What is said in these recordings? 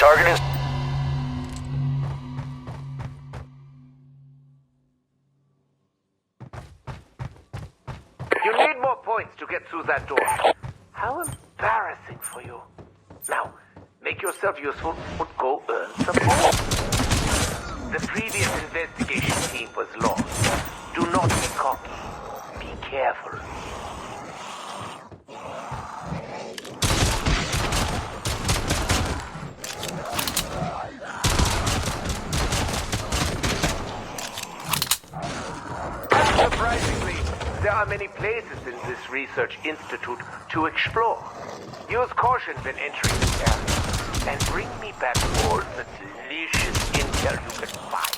Target is... You need more points to get through that door. How embarrassing for you. Now, make yourself useful or go earn some more. The previous investigation team was lost. Do not be cocky. Be careful. Surprisingly, there are many places in this research institute to explore. Use caution when entering the area, and bring me back all the delicious intel you can find.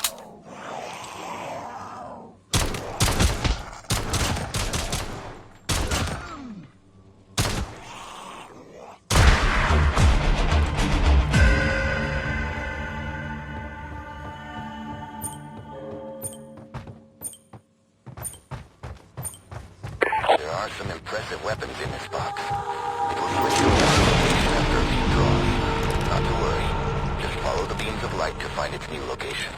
There are some impressive weapons in this box. It will switch to another location after a few draws. Not to worry. Just follow the beams of light to find its new location.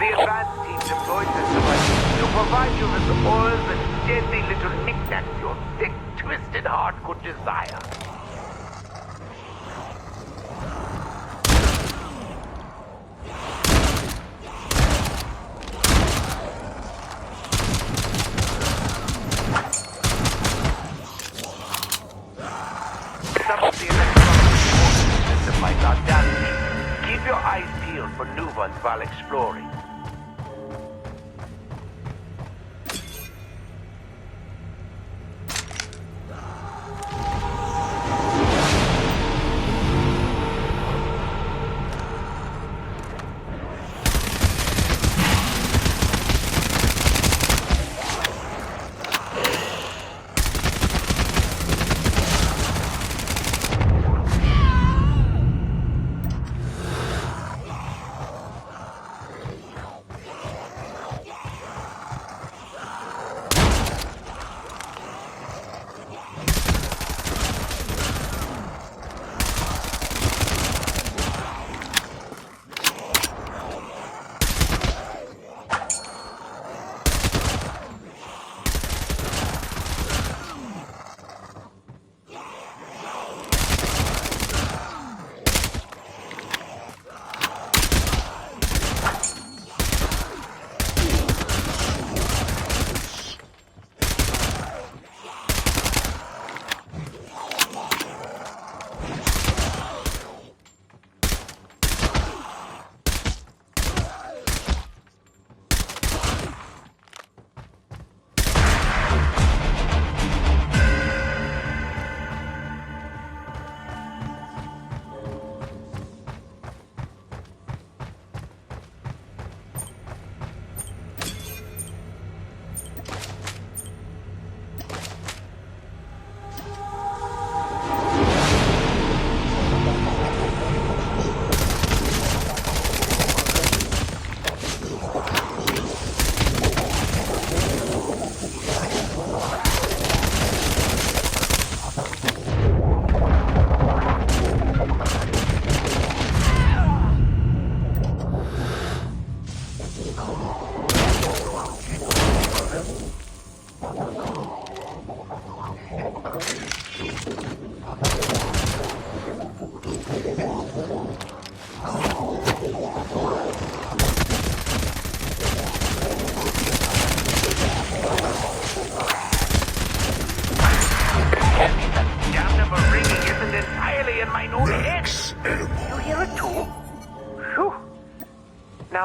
The advanced teams employed this device to provide you with all the deadly little knickknacks your thick, twisted heart could desire. Some of the electronic components in this device are damaged. Keep your eyes peeled for new ones while exploring.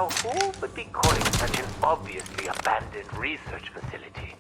Now, who would be calling such an obviously abandoned research facility?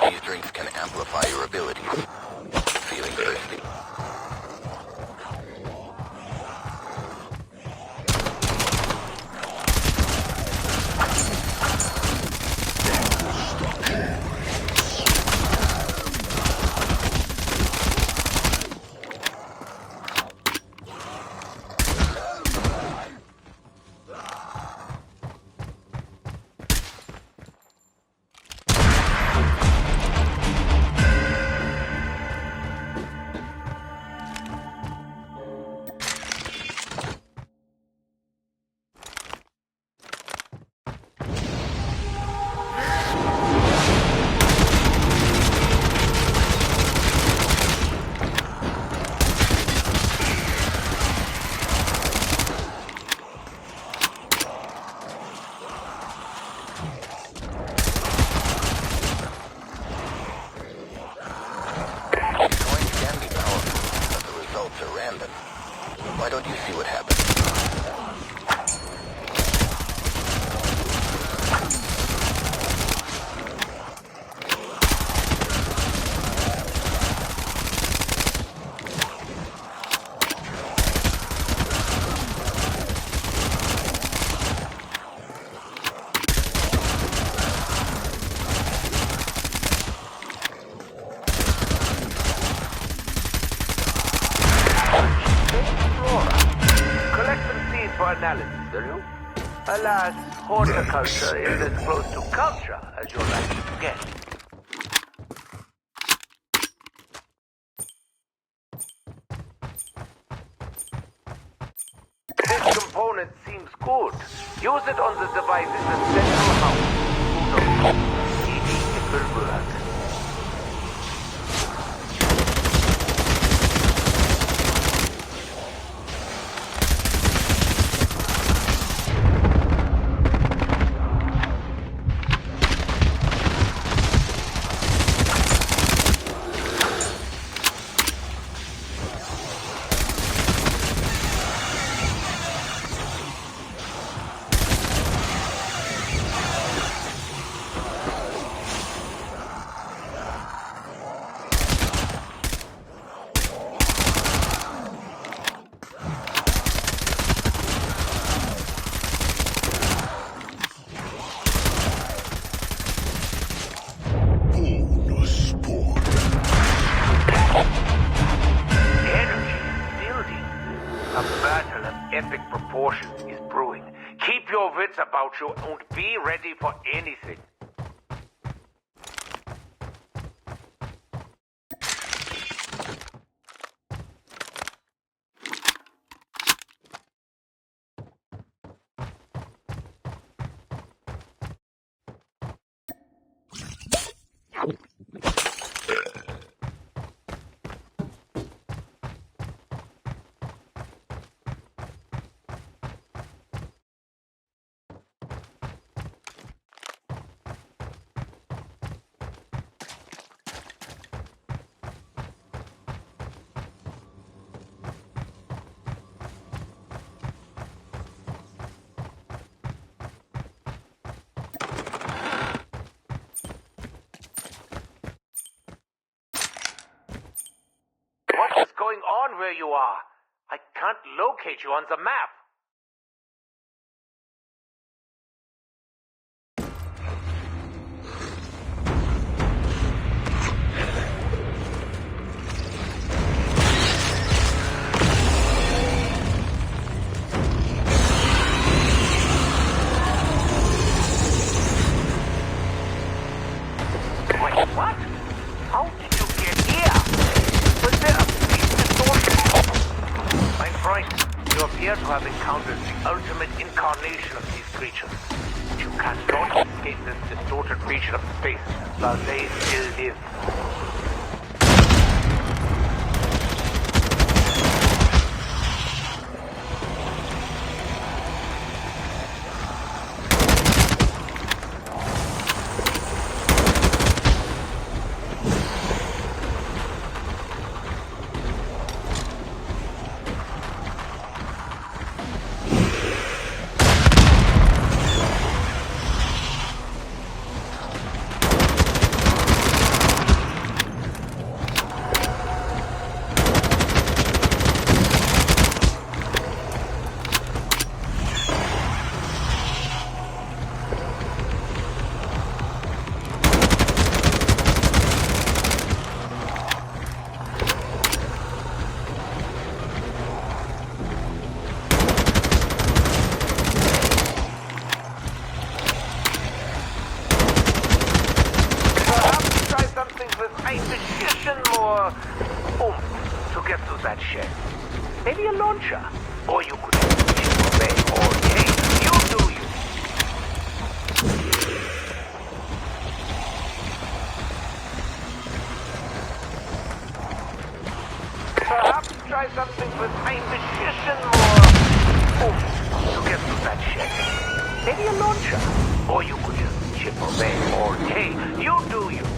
These drinks can amplify your abilities. Feeling thirsty? Why don't you see what happens? For analysis, will you? Alas, horticulture is as close to culture as you're likely to get. This component seems good. Use it on the device in the central house. Who knows? Maybe it will work. Epic proportions is brewing. Keep your wits about you and be ready for anything. What is going on where you are? I can't locate you on the map. How did you get here? Was there a space distortion? My friend, you appear to have encountered the ultimate incarnation of these creatures. But you cannot escape this distorted region of space while they still live. More oomph to get to that shed. Maybe a launcher. Or you could chip away all day. You do you. Perhaps try something with a precision more oomph to get to that shed. Maybe a launcher. Or you could just chip away all day. You do you.